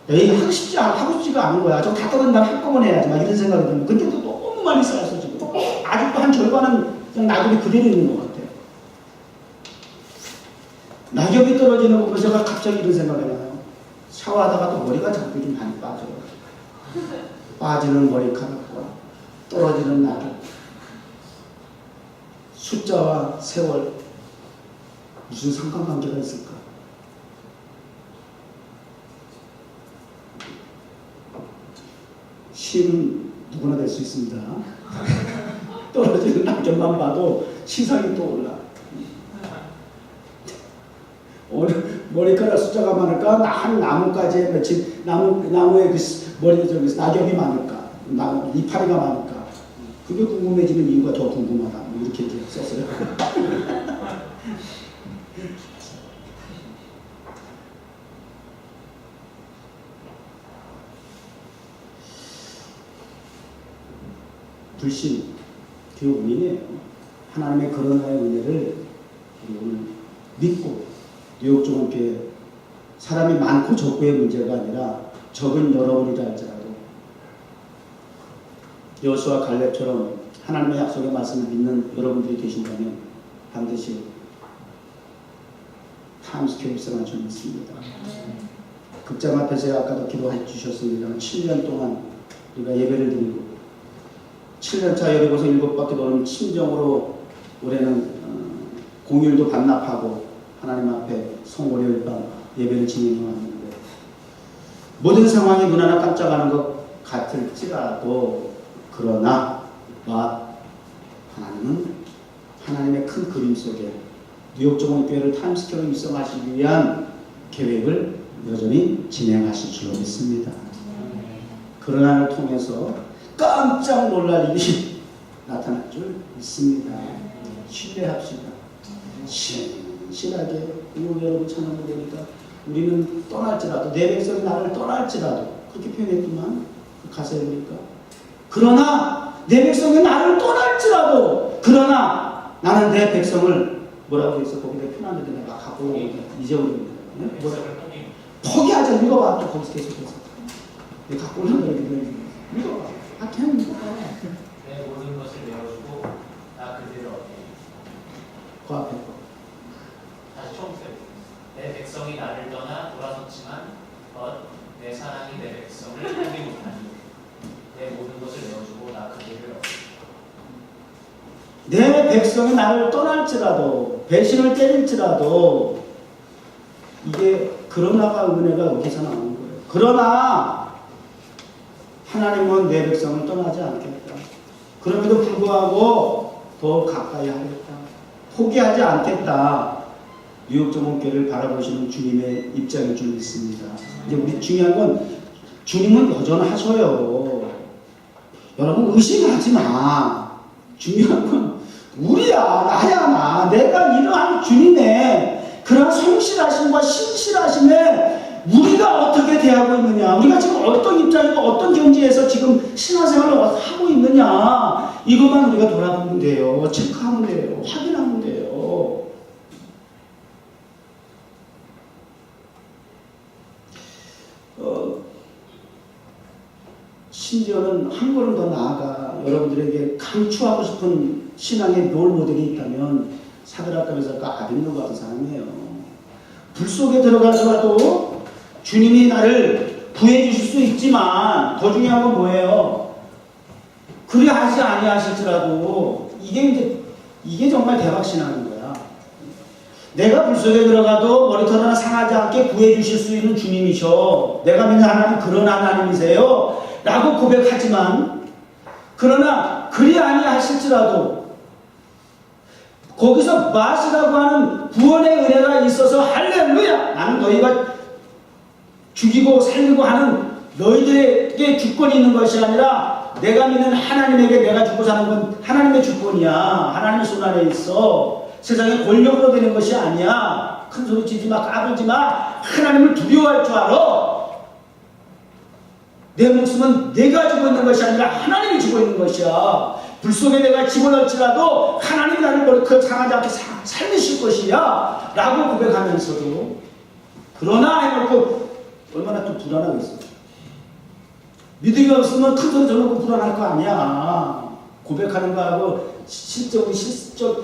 Speaker 1: 에이 하고 싶지가 않은 거야. 저 다 떨어진다면 한꺼번에 해야지 막 이런 생각이 들면 근데도 너무 많이 쌓여서 지금 아직도 한 절반은 그냥 낙엽이 그대로 있는 것 같아요. 낙엽이 떨어지는 거 보면서 제가 갑자기 이런 생각이 나요. 샤워하다가도 머리가 자꾸 좀 많이 빠져요. 빠지는 머리카락과 떨어지는 낙엽. 숫자와 세월 무슨 상관관계가 있을까? 시는 누구나 될 수 있습니다. 떨어지는 낙엽만 봐도 시상이 떠올라. 오늘 머리카락 숫자가 많을까? 한 나무까지의 며칠 나무의 그 머리 저기 낙엽이 많을까? 이파리가 많을까? 그게 궁금해지는 이유가 더 궁금하다. 뭐 이렇게 썼어요. 불신, 그 원인이에요. 하나님의 그러나의 은혜를 우리 오늘 믿고 뉴욕종합교회 사람이 많고 적고의 문제가 아니라 적은 여러분이라 할지라도 여호수아 갈렙처럼 하나님의 약속의 말씀을 믿는 여러분들이 계신다면 반드시 타임스퀘어 입성할 줄 믿습니다. 극장 앞에서 아까도 기도해 주셨습니다만 7년 동안 우리가 예배를 드리고 7년차 여리고서 7바퀴 도는 심정으로 올해는 공휴일도 반납하고 하나님 앞에 송월요일 밤 예배를 진행해 왔는데 모든 상황이 눈 하나 깜짝하는 것 같을지라도 그러나 하나님은 하나님의 큰 그림 속에 뉴욕종합교회를 타임스퀘어로 입성하시기 위한 계획을 여전히 진행하실 줄로 믿습니다. 그러나를 통해서 깜짝 놀랄 일이 나타날 줄 믿습니다. 신뢰합시다. 신실하게 여러분 찬양을 보니까 우리는 떠날지라도 내 백성이 나를 떠날지라도 그렇게 표현했지만 그 가사에 보니까 그러나 내 백성이 나를 떠날지라도 그러나 나는 내 백성을 뭐라고 해서 거기다 표현하는데 내가 갖고 잊어버립니다. 포기하자. 읽어봐. 또 거기서 계속해서 내가 갖고 오는 거를 읽어봐. 그냥 읽어봐.
Speaker 2: 내 모든 것을 내어주고 나 그대로 얻게.
Speaker 1: 그 앞에 거.
Speaker 2: 다시 총세. 내 백성이 나를 떠나 돌아섰지만 내 사랑이 내 백성을 포기 못하니 내 모든 것을 내어주고 나 그대로 얻게.
Speaker 1: 내 백성이 나를 떠날지라도 배신을 때릴지라도 이게 그러나가 은혜가 여기서 나오는 거예요. 그러나 하나님은 내 백성을 떠나지 않겠다. 그럼에도 불구하고 더 가까이 하겠다. 포기하지 않겠다. 뉴욕종합교회를 바라보시는 주님의 입장인 줄 믿습니다. 이제 우리 중요한 건 주님은 여전하셔요. 여러분 의심하지 마. 중요한 건 우리야, 나야, 나. 내가 이러한 주님의 그런 성실하심과 신실하심에 우리가 어떻게 대하고 있느냐, 우리가 지금 어떤 입장이고 어떤 경지에서 지금 신앙생활을 하고 있느냐, 이것만 우리가 돌아보면 돼요. 체크하면 돼요. 확인하면 돼요. 심지어는 한 걸음 더 나아가 여러분들에게 강추하고 싶은 신앙의 롤 모델이 있다면 사드락과 메삭과 아벳네고 같은 사람이에요. 불 속에 들어가서라도 주님이 나를 구해주실 수 있지만 더 중요한 건 뭐예요? 그리 하지 아니하실지라도 이게 정말 대박 신앙인 거야. 내가 불 속에 들어가도 머리털 하나 상하지 않게 구해주실 수 있는 주님이셔. 내가 믿는 하나님 그런 하나님이세요. 라고 고백하지만 그러나 그리 아니하실지라도 거기서 마시라고 하는 구원의 은혜가 있어서 할렐루야! 나는 너희가 죽이고 살리고 하는 너희들에게 주권이 있는 것이 아니라 내가 믿는 하나님에게 내가 죽고 사는 건 하나님의 주권이야. 하나님의 손 안에 있어. 세상의 권력으로 되는 것이 아니야. 큰 소리 치지 마, 까불지 마. 하나님을 두려워할 줄 알아. 내 목숨은 내가 주고 있는 것이 아니라 하나님이 주고 있는 것이야. 불 속에 내가 집어넣을지라도 하나님이 나를 그 상하지 않게 살리실 것이야. 라고 고백하면서도 그러나 해놓고 얼마나 또 불안하겠어. 믿음이 없으면 큰 소리 저놓고 불안할 거 아니야. 고백하는 거하고 실적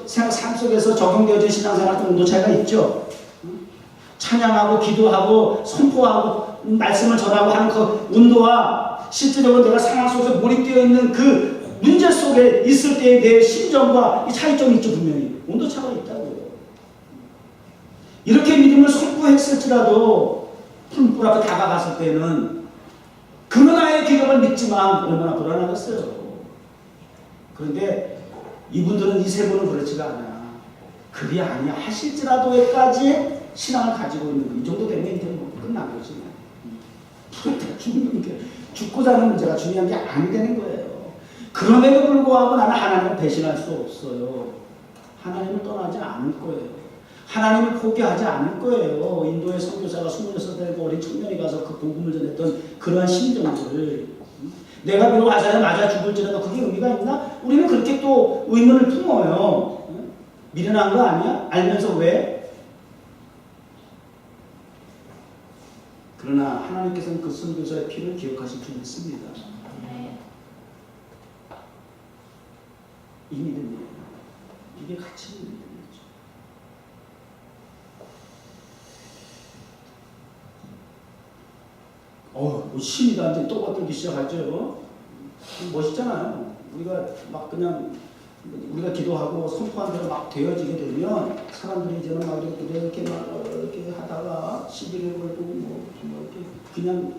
Speaker 1: 삶 속에서 적용되어진 신앙생활 정도 차이가 있죠. 찬양하고 기도하고 선포하고 말씀을 전하고 하는 그 온도와 실제적으로 내가 상황 속에서 몰입되어 있는 그 문제 속에 있을 때에 대해 심정과 이 차이점이 있죠. 분명히 온도차가 있다고요. 이렇게 믿음을 선포했을지라도 푸른 불 앞에 다가갔을 때는 그러나의 기적을 믿지만 얼마나 불안하겠어요. 그런데 이분들은 이 세 분은 그렇지가 않아. 그리 아니야 하실지라도에까지 신앙을 가지고 있는 이 정도 되면 이제 뭐 끝난 거지. 죽는 게 죽고 사는 문제가 중요한 게 안 되는 거예요. 그럼에도 불구하고 나는 하나님을 배신할 수 없어요. 하나님을 떠나지 않을 거예요. 하나님을 포기하지 않을 거예요. 인도의 선교사가 26살 어린 청년이 가서 그 복음을 전했던 그러한 심정들을 내가 비록 아사에 맞아 죽을지라도 그게 의미가 있나? 우리는 그렇게 또 의문을 품어요. 미련한 거 아니야? 알면서 왜? 그러나 하나님께서는 그 선교사의 피를 기억하실 줄 믿습니다. 이 믿음이에요. 이게 가치 있는 믿음이죠. 뭐 힘이 나한테 또 받들기 시작하죠. 멋있잖아요. 우리가 막 그냥 우리가 기도하고 선포한 대로 막 되어지게 되면 사람들이 이제는 막 이렇게 막 이렇게 하다가 시비를 걸고 뭐 이렇게 그냥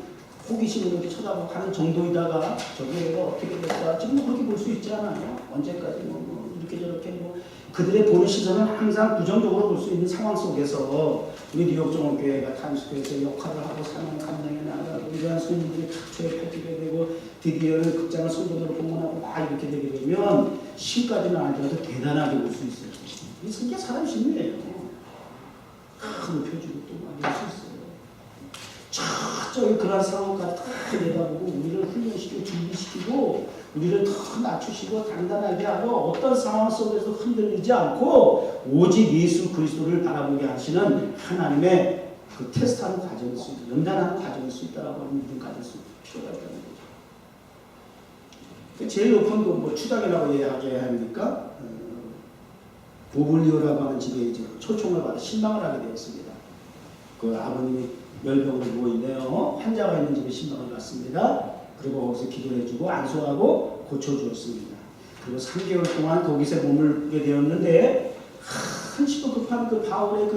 Speaker 1: 호기심으로 이렇게 쳐다보고 하는 정도이다가 저게 어떻게 될까 지금 그렇게 볼 수 있지 않아요? 언제까지 뭐 이렇게 저렇게 뭐 그들의 보는 시선은 항상 부정적으로 볼 수 있는 상황 속에서 우리 뉴욕 종합교회가 타임스퀘어에서 역할을 하고 사는 감당해 나가고 이러한 손님들이 각처에 펴지게 되고 드디어 극장을 성도들을 봉헌하고 막 이렇게 되게 되면 신까지는 아니더라도 대단하게 볼 수 있어요. 이게 사람 심리예요. 높여주고 또 막 이럴 수 있어요. 저기 그런 상황까지 다 내다보고 우리를 훈련시키고 준비시키고 우리를 더 낮추시고 단단하게 하고 어떤 상황 속에서 흔들리지 않고 오직 예수 그리스도를 바라보게 하시는 하나님의 그 테스트하는 과정일 수 있다. 연단하는 과정일 수 있다라고 하는 믿음 가질 수 필요가 있다는 거죠. 제일 높은 뭐 추장이라고 이야기해야 합니까? 보블리오라고 하는 집에 이제 초청을 받아 신방을 하게 되었습니다. 그 아버님이 열병으로 누워있네요. 환자가 있는 집에 신방을 갔습니다. 그리고 거기서 기도를 해주고 안수하고 고쳐주었습니다. 그리고 3개월 동안 거기서 머물게 되었는데 한시도 급한 그 바울의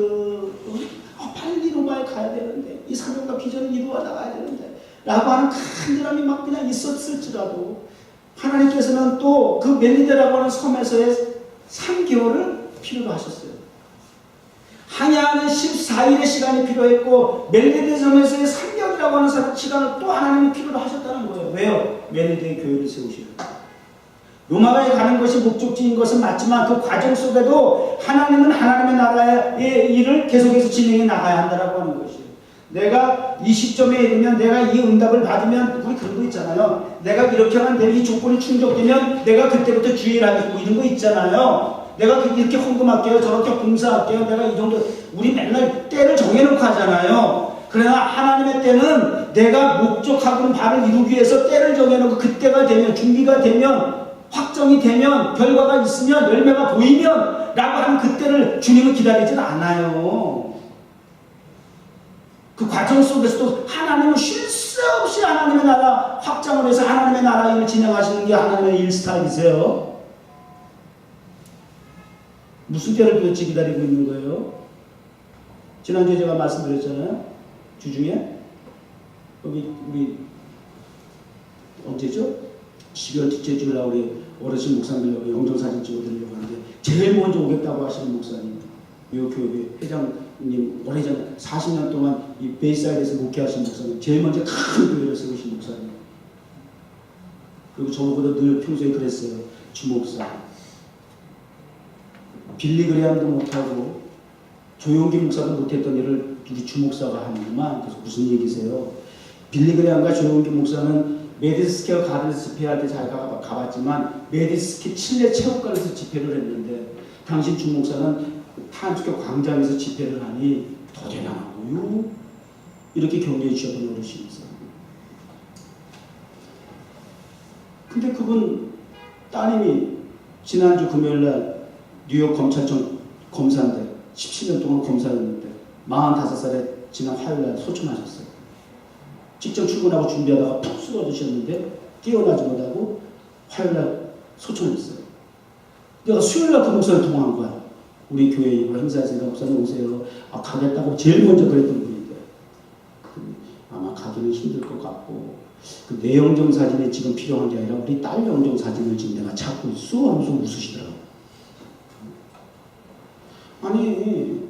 Speaker 1: 빨리 로마에 가야 되는데 이 사명과 비전을 이루어 나가야 되는데 라고 하는 간절함이 막 그냥 있었을지라도 하나님께서는 또 그 멜리데라고 하는 섬에서의 3개월을 필요로 하셨어요. 항해하는 14일의 시간이 필요했고 멜리데 섬에서의 3개월이라고 하는 시간을 또 하나님이 필요로 하셨다는 거예요. 왜요? 멜리데의 교회를 세우시려고. 로마에 가는 것이 목적지인 것은 맞지만 그 과정 속에도 하나님은 하나님의 나라의 일을 계속해서 진행해 나가야 한다고 하는 것이에요. 내가 이 시점에 이르면 내가 이 응답을 받으면 우리 그런 거 있잖아요. 내가 이렇게 하면 내 이 조건이 충족되면 내가 그때부터 주의를 하겠고 이런 거 있잖아요. 내가 이렇게 헌금할게요. 저렇게 봉사할게요. 내가 이 정도 우리 맨날 때를 정해놓고 하잖아요. 그러나 하나님의 때는 내가 목적하고는 바를 이루기 위해서 때를 정해놓고 그때가 되면 준비가 되면 확정이 되면 결과가 있으면 열매가 보이면 라고 하는 그때를 주님은 기다리진 않아요. 그 과정 속에서도 하나님은 쉴 새 없이 하나님의 나라 확장을 해서 하나님의 나라 일을 진행하시는 게 하나님의 일 스타일이세요. 무슨 때를 도대체 기다리고 있는 거예요? 지난주에 제가 말씀드렸잖아요. 주중에 여기 우리 언제죠? 12월 둘째 주일 날 우리 어르신 목사님 여기 영정사진 찍어드리려고 하는데 제일 먼저 오겠다고 하시는 목사님 뉴욕교회 회장님 오래전 40년 동안 이 베이사이드에서 목회하신 목사님 제일 먼저 큰 교회를 세우신 목사님 그리고 저보다 늘 평소에 그랬어요. 주목사 빌리 그레함도 못하고 조용기 목사도 못했던 일을 우리 주목사가 하는구만. 그래서 무슨 얘기세요? 빌리 그레함과 조용기 목사는 메디스케어 가든 집회할 때 잘 가봤지만 메디스케 칠레 체육관에서 집회를 했는데 당신 주목사는 타임스퀘어 광장에서 집회를 하니 더 대단하고요. 이렇게 격려해 주셨던 어르신이세요. 근데 그분 따님이 지난주 금요일날 뉴욕 검찰청 검사인데 17년 동안 검사였는데 45살에 지난 화요일날 소천하셨어요. 직접 출근하고 준비하다가 푹 쓰러지셨는데 깨어나지 못하고 화요일날 소천했어요. 내가 수요일날 그 목사를 통화한 거야. 우리 교회 이거 행사했으니까 목사님 오세요. 가겠다고 제일 먼저 그랬던 분인데 아마 가기는 힘들 것 같고 그 내 영정 사진이 지금 필요한 게 아니라 우리 딸 영정 사진을 지금 내가 찾고 있어 하면서 웃으시더라고. 아니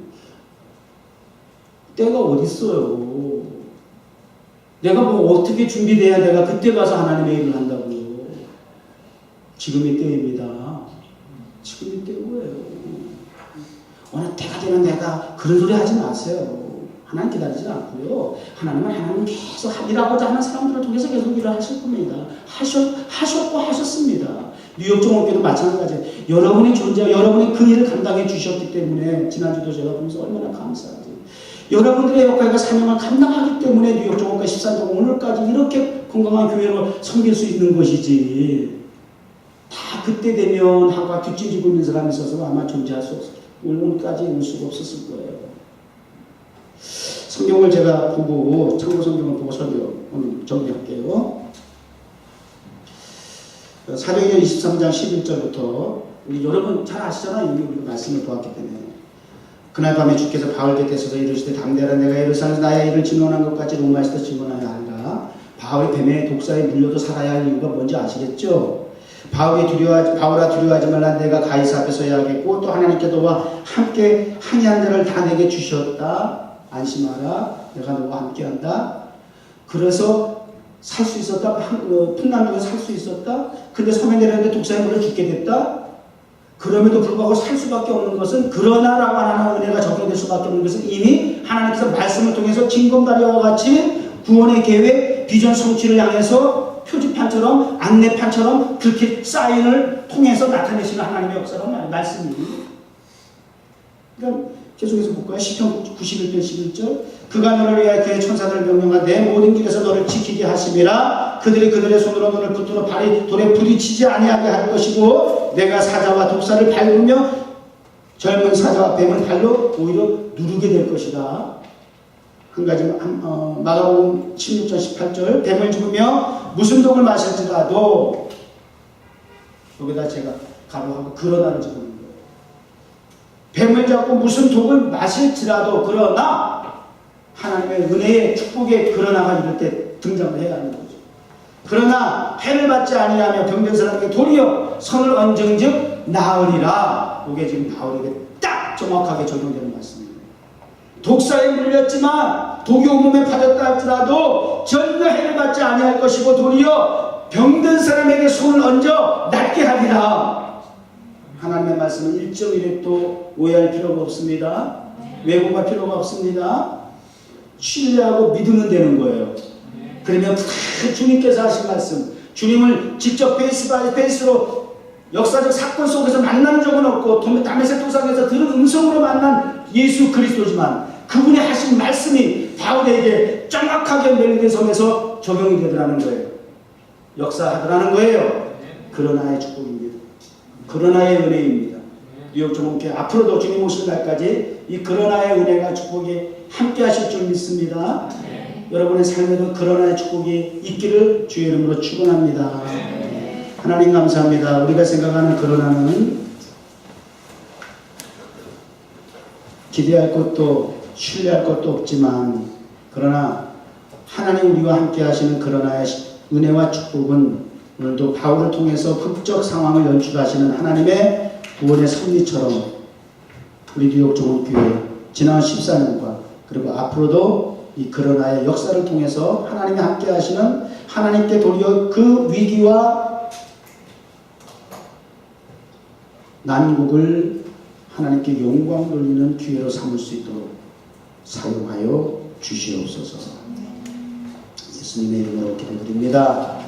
Speaker 1: 때가 어딨어요. 내가 뭐 어떻게 준비돼야 내가 그때 가서 하나님의 일을 한다고요. 지금의 때입니다. 지금의 때고요. 어느 때가 되면 내가 그런 소리 하지 마세요. 하나님 기다리지 않고요. 하나님은 하나님 계속 일하고자 하는 사람들을 통해서 계속 일을 하실 겁니다. 하셨고 하셨습니다. 뉴욕 종업교도 마찬가지예요. 여러분의 존재, 여러분의 그 일을 감당해 주셨기 때문에 지난주도 제가 보면서 얼마나 감사하지. 여러분들의 역할과 사명을 감당하기 때문에 뉴욕 종업교 13종 오늘까지 이렇게 건강한 교회로 섬길 수 있는 것이지. 다 그때 되면 하고 뒷짐지고 있는 사람이 있어서 아마 존재할 수 없어요. 오늘까지 올 수가 없었을 거예요. 성경을 제가 보고 참고 성경을 보고 오늘 정리할게요. 사도행전 23장 11절부터 우리 여러분 잘 아시잖아요. 이미 우리가 말씀을 보았기 때문에 그날 밤에 주께서 바울 곁에 서서 이르시되 담대하라 내가 예루살렘에서 나의 일을 증언한 것 같이 로마에서도 증언하여 하리라. 바울이 뱀의 독사에 물려도 살아야 할 이유가 뭔지 아시겠죠? 바울아 두려워하지 말라. 내가 가이사 앞에 서야 하겠고 또 하나님께 너와 함께 항의한 자를 다 내게 주셨다. 안심하라. 내가 너와 함께한다. 그래서 살 수 있었다. 풍랑중에 살 수 있었다. 근데 섬에 내렸는데 독사에 물려 죽게 됐다. 그럼에도 불구하고 살 수밖에 없는 것은 그러나라고 하는 은혜가 적용될 수밖에 없는 것은 이미 하나님께서 말씀을 통해서 징검다리와 같이 구원의 계획, 비전 성취를 향해서 표지판처럼 안내판처럼 그렇게 사인을 통해서 나타내시는 하나님의 역사라는 말씀이. 그러니까 계속해서 볼까요? 시편 91편 11절 그가 너를 위하여 그의 천사들을 명령하되 내 모든 길에서 너를 지키게 하심이라. 그들이 그들의 손으로 너를 붙들어 발이 돌에 부딪히지 아니하게 할 것이고 내가 사자와 독사를 밟으며 젊은 사자와 뱀을 발로 오히려 누르게 될 것이다. 한 가지 마가복음 16장 18절 뱀을 죽으며 무슨 독을 마실지라도 여기다 제가 가로하고 그러나를 적은 거예요. 뱀을 잡고 무슨 독을 마실지라도 그러나 하나님의 은혜의 축복의 그러나가 이럴 때 등장을 해야 하는 거죠. 그러나 해를 받지 아니하며 병든 사람에게 도리어 선을 얹은즉 나으리라. 이게 지금 바울에게 딱 정확하게 적용되는 말씀입니다. 독사에 물렸지만 독이 온몸에 파졌다 할지라도 전혀 해를 받지 아니할 것이고 도리어 병든 사람에게 손을 얹어 낫게 하리라. 하나님의 말씀은 1.1획도 오해할 필요가 없습니다. 왜곡할 필요가 없습니다. 신뢰하고 믿으면 되는 거예요. 그러면 주님께서 하신 말씀, 주님을 직접 페이스로 역사적 사건 속에서 만난 적은 없고 다메섹 도상에서 들은 음성으로 만난 예수 그리스도지만 그분이 하신 말씀이 바울에게 정확하게 멜리데 섬에서 적용이 되더라는 거예요. 역사하더라는 거예요. 그러나의 축복입니다. 그러나의 은혜입니다. 뉴욕 종목회 앞으로도 주님 오실 날까지 이 그러나의 은혜가 축복이 함께 하실 줄 믿습니다. 여러분의 삶에도 그러나의 축복이 있기를 주의 이름으로 축원합니다. 하나님 감사합니다. 우리가 생각하는 그러나는 기대할 것도 신뢰할 것도 없지만 그러나 하나님 우리와 함께 하시는 그러나의 은혜와 축복은 오늘도 바울을 통해서 극적 상황을 연출하시는 하나님의 구원의 섭리처럼 우리 뉴욕 종합교회 지난 14년과 그리고 앞으로도 이 그러나의 역사를 통해서 하나님이 함께 하시는 하나님께 도리어 그 위기와 난국을 하나님께 영광 돌리는 기회로 삼을 수 있도록 사용하여 주시옵소서. 예수님의 이름으로 기도드립니다.